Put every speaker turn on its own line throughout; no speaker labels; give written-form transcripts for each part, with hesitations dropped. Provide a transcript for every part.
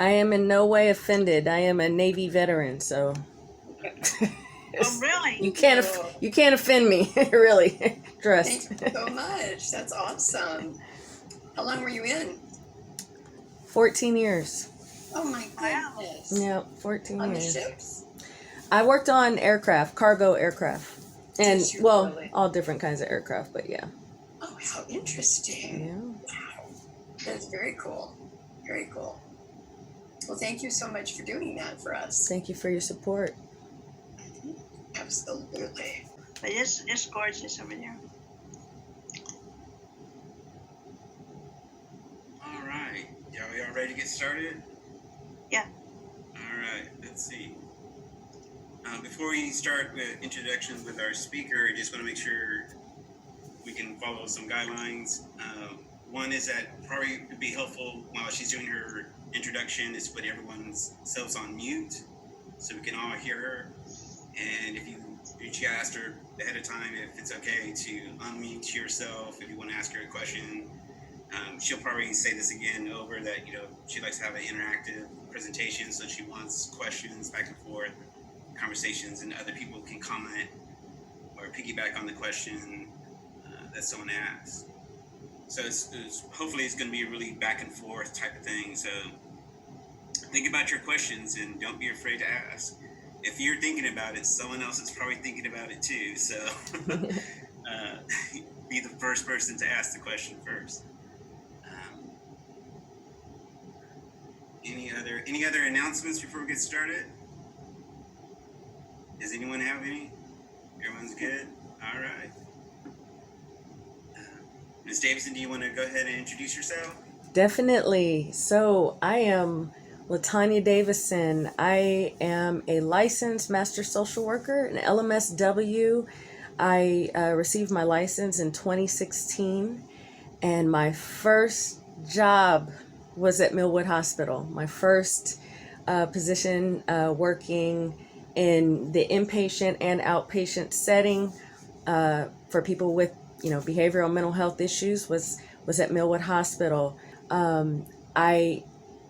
I am in no way offended. I am a Navy veteran, so
Oh, really?
you can't offend me, really. Trust.
Thank you so much. That's awesome. How long were you in?
14 years.
Oh my
Wow.
goodness.
Yeah, 14
On the
years.
ships?
I worked on aircraft, cargo aircraft. And,
Did you
well,
really?
all different kinds of aircraft, but yeah.
Oh, how interesting.
Yeah.
Wow. That's very cool. Very cool. Well, thank you so much for doing that for us.
Thank you for your support.
Absolutely.
But it's gorgeous over there.
All right. Y'all ready to get started?
Yeah.
All right. Let's see. Before we start with introductions with our speaker, I just want to make sure we can follow some guidelines. One is that probably would be helpful while she's doing her introduction is to put everyone's selves on mute so we can all hear her. And if you asked her ahead of time if it's okay to unmute yourself if you want to ask her a question. She'll probably say this again over that, she likes to have an interactive presentation, so she wants questions back and forth, conversations, and other people can comment or piggyback on the question that someone asks. So hopefully it's going to be a really back and forth type of thing. So think about your questions and don't be afraid to ask. If you're thinking about it, someone else is probably thinking about it too. So be the first person to ask the question first. Any other announcements before we get started? Does anyone have any? Everyone's good? All right. Ms. Davidson, do you want to go ahead and introduce yourself?
Definitely. So I am LaTanya Davison. I am a licensed master social worker, an LMSW. I received my license in 2016, and my first job was at Millwood Hospital. My first position working in the inpatient and outpatient setting for people with behavioral mental health issues was at Millwood Hospital. I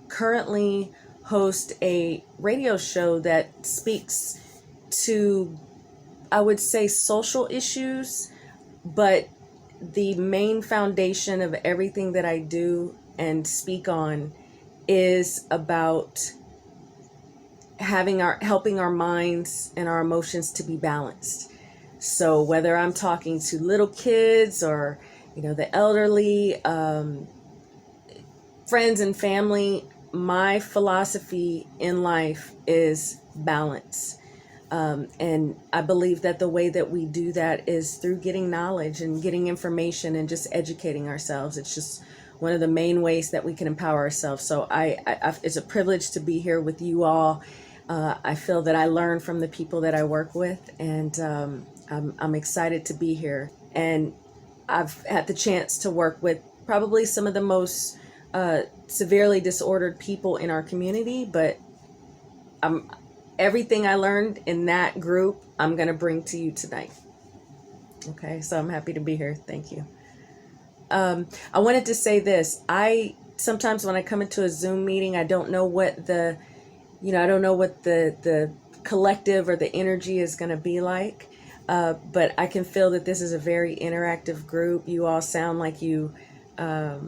currently host a radio show that speaks to, I would say, social issues, but the main foundation of everything that I do and speak on is about helping our minds and our emotions to be balanced. So whether I'm talking to little kids or the elderly, friends and family, my philosophy in life is balance. And I believe that the way that we do that is through getting knowledge and getting information and just educating ourselves. It's just one of the main ways that we can empower ourselves. So it's a privilege to be here with you all. I feel that I learn from the people that I work with, and I'm excited to be here. And I've had the chance to work with probably some of the most severely disordered people in our community, but everything I learned in that group, I'm going to bring to you tonight. Okay, so I'm happy to be here. Thank you. I wanted to say this. Sometimes when I come into a Zoom meeting, I don't know what the collective or the energy is going to be like. But I can feel that this is a very interactive group. You all sound like you all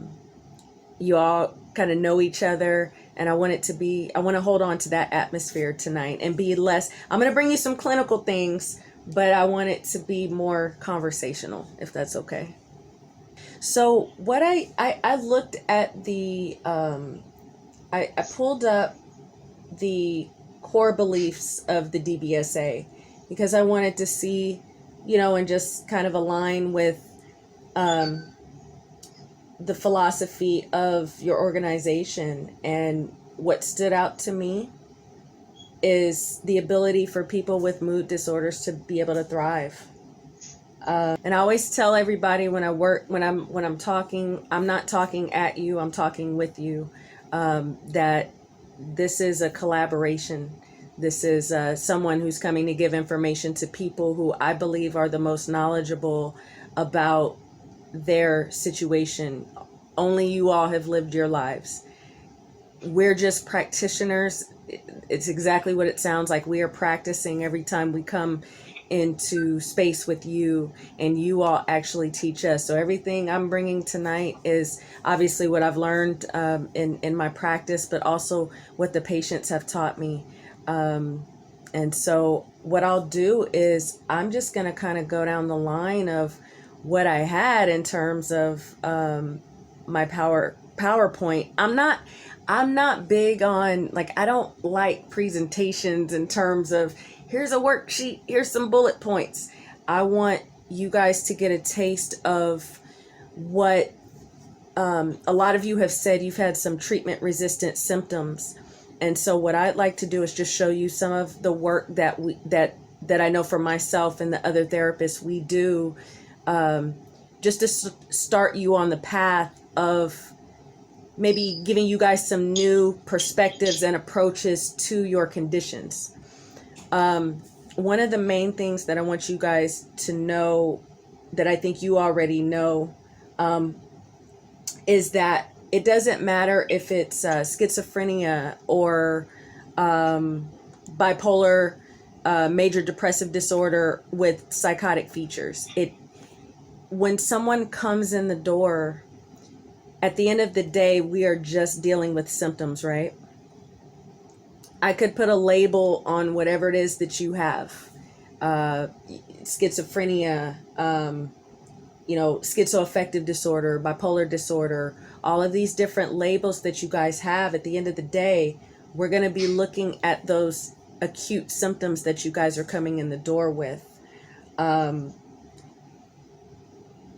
kind of know each other. And I want to hold on to that atmosphere tonight and be less, I'm going to bring you some clinical things, but I want it to be more conversational, if that's okay. So what I looked at I pulled up the core beliefs of the DBSA because I wanted to see, and just kind of align with the philosophy of your organization. And what stood out to me is the ability for people with mood disorders to be able to thrive. And I always tell everybody when I'm talking, I'm not talking at you, I'm talking with you, that this is a collaboration. This is someone who's coming to give information to people who I believe are the most knowledgeable about their situation. Only you all have lived your lives. we're just practitioners. It's exactly what it sounds like. We are practicing every time we come into space with you, and you all actually teach us. So everything I'm bringing tonight is obviously what I've learned in my practice, but also what the patients have taught me. And so what I'll do is I'm just going to kind of go down the line of what I had in terms of my PowerPoint. I'm not big on, like, I don't like presentations in terms of here's a worksheet, here's some bullet points. I want you guys to get a taste of what a lot of you have said you've had some treatment resistant symptoms. And so what I'd like to do is just show you some of the work that I know for myself and the other therapists we do, just to start you on the path of maybe giving you guys some new perspectives and approaches to your conditions. One of the main things that I want you guys to know, that I think you already know, is that it doesn't matter if it's schizophrenia or bipolar, major depressive disorder with psychotic features. When someone comes in the door, at the end of the day, we are just dealing with symptoms, right? I could put a label on whatever it is that you have, schizophrenia, schizoaffective disorder, bipolar disorder, all of these different labels that you guys have. At the end of the day, we're going to be looking at those acute symptoms that you guys are coming in the door with.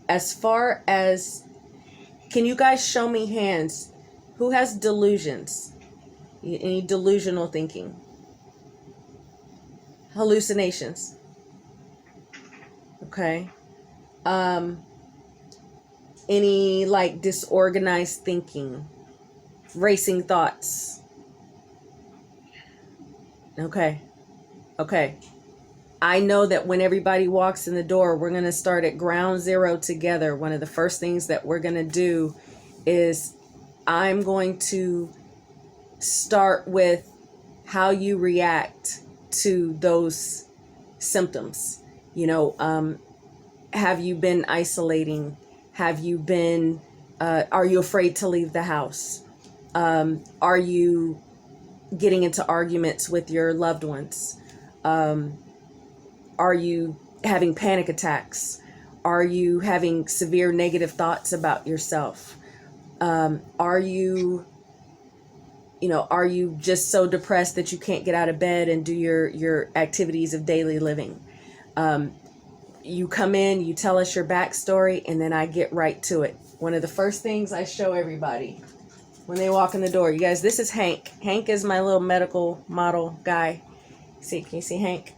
As far as, can you guys show me hands? Who has delusions? Any delusional thinking? Hallucinations? Okay. Any like disorganized thinking? Racing thoughts? Okay. I know that when everybody walks in the door, we're going to start at ground zero together. One of the first things that we're going to do is I'm going to start with how you react to those symptoms. Have you been isolating? Have you been, are you afraid to leave the house? Are you getting into arguments with your loved ones? Are you having panic attacks? Are you having severe negative thoughts about yourself? Are you just so depressed that you can't get out of bed and do your activities of daily living? You come in, you tell us your backstory, and then I get right to it. One of the first things I show everybody when they walk in the door, you guys, this is Hank. Hank is my little medical model guy. Can you see Hank?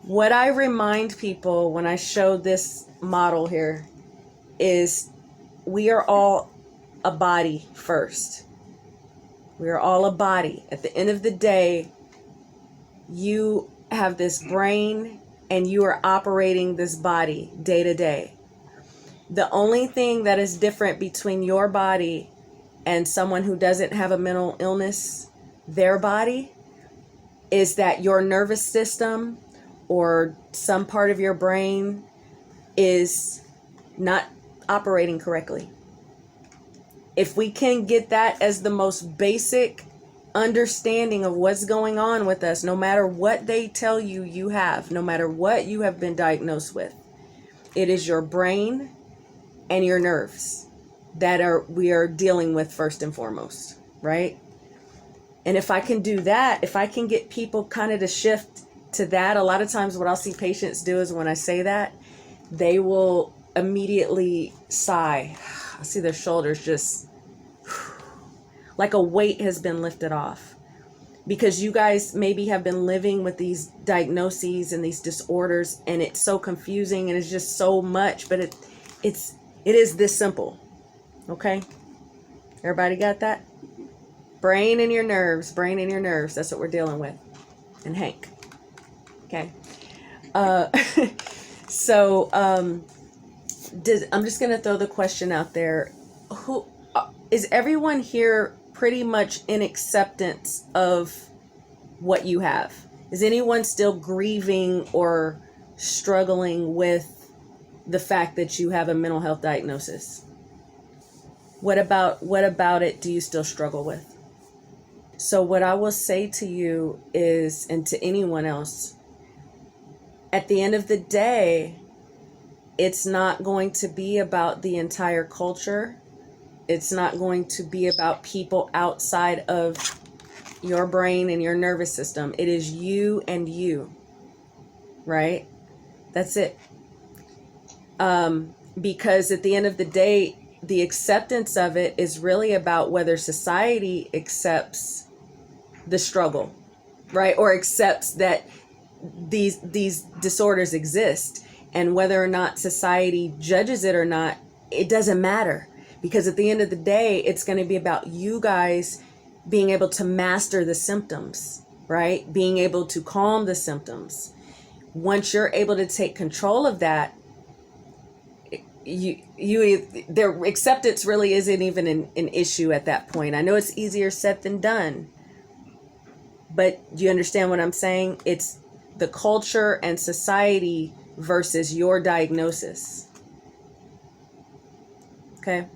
What I remind people when I show this model here is we are all a body first. We are all a body. At the end of the day, you have this brain and you are operating this body day to day. The only thing that is different between your body and someone who doesn't have a mental illness, their body, is that your nervous system or some part of your brain is not operating correctly. If we can get that as the most basic understanding of what's going on with us, no matter what they tell you you have, no matter what you have been diagnosed with, it is your brain and your nerves that we are dealing with first and foremost, right? And if I can do that, if I can get people kind of to shift to that, a lot of times what I'll see patients do is when I say that, they will immediately sigh. I see their shoulders just like a weight has been lifted off, because you guys maybe have been living with these diagnoses and these disorders, and it's so confusing and it's just so much, but it is this simple. Okay? Everybody got that? Brain and your nerves, that's what we're dealing with. And Hank. Okay. So I'm just going to throw the question out there. is everyone here pretty much in acceptance of what you have? Is anyone still grieving or struggling with the fact that you have a mental health diagnosis? What about it do you still struggle with? So what I will say to you is, and to anyone else, at the end of the day, it's not going to be about the entire culture. It's not going to be about people outside of your brain and your nervous system. It is you and you, right? That's it. Because at the end of the day, the acceptance of it is really about whether society accepts the struggle, right? Or accepts that these disorders exist, and whether or not society judges it or not, it doesn't matter, because at the end of the day, it's going to be about you guys being able to master the symptoms, right? Being able to calm the symptoms. Once you're able to take control of that, their acceptance really isn't even an issue at that point. I know it's easier said than done, but do you understand what I'm saying? It's the culture and society versus your diagnosis. Okay.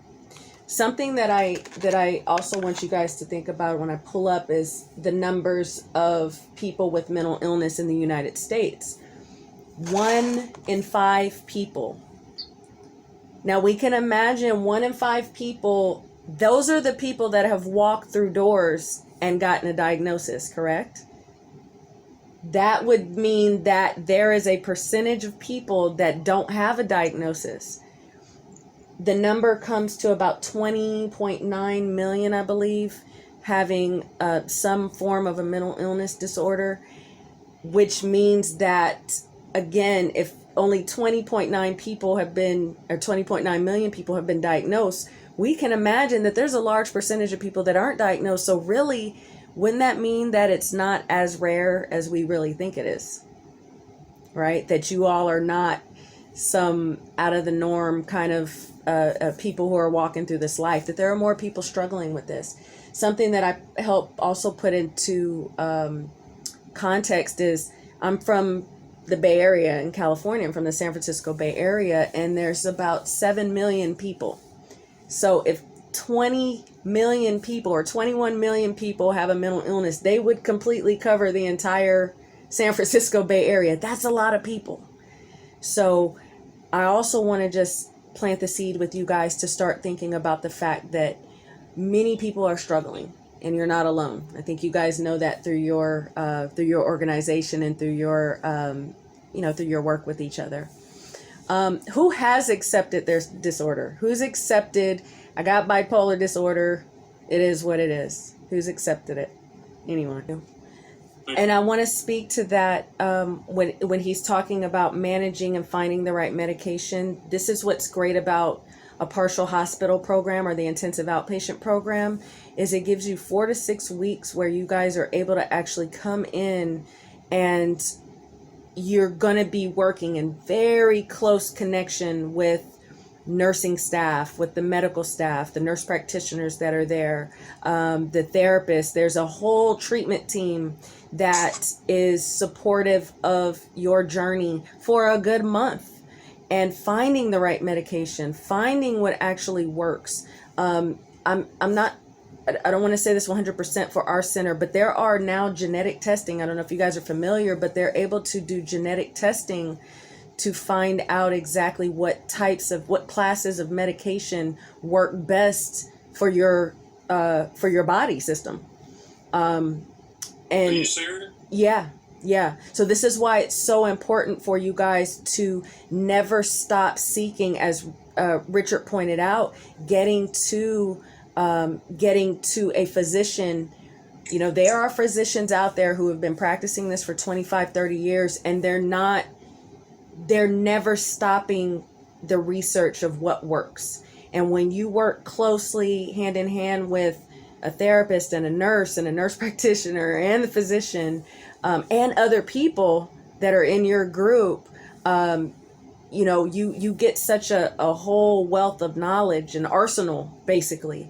Something that I also want you guys to think about when I pull up is the numbers of people with mental illness in the United States. 1 in 5 people. Now we can imagine 1 in 5 people, those are the people that have walked through doors and gotten a diagnosis, correct? That would mean that there is a percentage of people that don't have a diagnosis. The number comes to about 20.9 million, I believe, having some form of a mental illness disorder, which means that, again, if only 20.9 people have been, or 20.9 million people have been diagnosed, we can imagine that there's a large percentage of people that aren't diagnosed. So really, wouldn't that mean that it's not as rare as we really think it is? Right? That you all are not some out of the norm kind of people who are walking through this life, that there are more people struggling with this. Something that I help also put into context is, I'm from the Bay Area in California. I'm from the San Francisco Bay Area, and there's about 7 million people. So if 20 million people or 21 million people have a mental illness, they would completely cover the entire San Francisco Bay Area. That's a lot of people. So I also want to just plant the seed with you guys to start thinking about the fact that many people are struggling, and you're not alone. I think you guys know that through your organization and through your through your work with each other. Who has accepted their disorder? Who's accepted, I got bipolar disorder, it is what it is? Who's accepted it? Anyone? And I want to speak to that when he's talking about managing and finding the right medication. This is what's great about a partial hospital program or the intensive outpatient program, is it gives you 4 to 6 weeks where you guys are able to actually come in, and you're going to be working in very close connection with nursing staff, with the medical staff, the nurse practitioners that are there, the therapists. There's a whole treatment team that is supportive of your journey for a good month, and finding the right medication, finding what actually works. I don't want to say this 100% for our center, but there are now genetic testing. I don't know if you guys are familiar, but they're able to do genetic testing to find out exactly what classes of medication work best for your body system. And
Are you serious?
Yeah. So this is why it's so important for you guys to never stop seeking, as Richard pointed out, getting to a physician. You know, there are physicians out there who have been practicing this for 25, 30 years, and they're never stopping the research of what works. And when you work closely hand in hand with a therapist and a nurse practitioner and the physician, and other people that are in your group, you get such a whole wealth of knowledge, an arsenal, basically.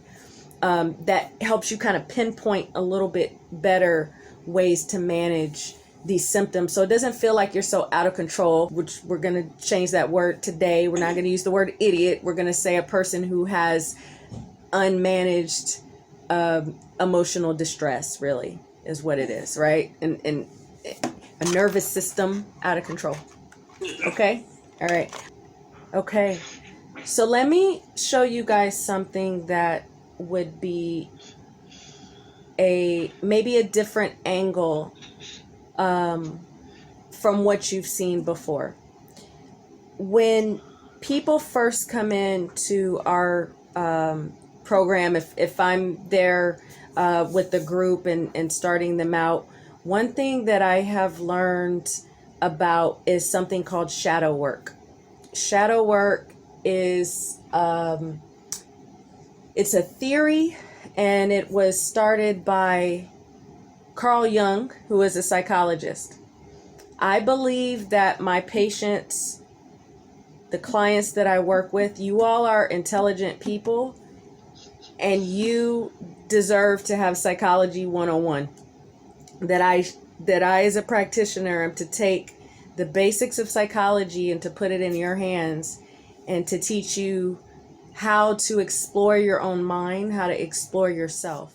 that helps you kind of pinpoint a little bit better ways to manage these symptoms, so it doesn't feel like you're so out of control, which we're going to change that word today. We're not going to use the word idiot. We're going to say a person who has unmanaged emotional distress, really, is what it is, right? And a nervous system out of control. Okay? All right. Okay. So let me show you guys something that would be maybe a different angle from what you've seen before. When people first come into our program, if I'm there with the group and starting them out, one thing that I have learned about is something called shadow work. Shadow work is it's a theory, and it was started by Carl Jung, who is a psychologist. I believe that my patients, the clients that I work with, you all are intelligent people, and you deserve to have Psychology 101. That I as a practitioner am to take the basics of psychology and to put it in your hands and to teach you how to explore your own mind, how to explore yourself.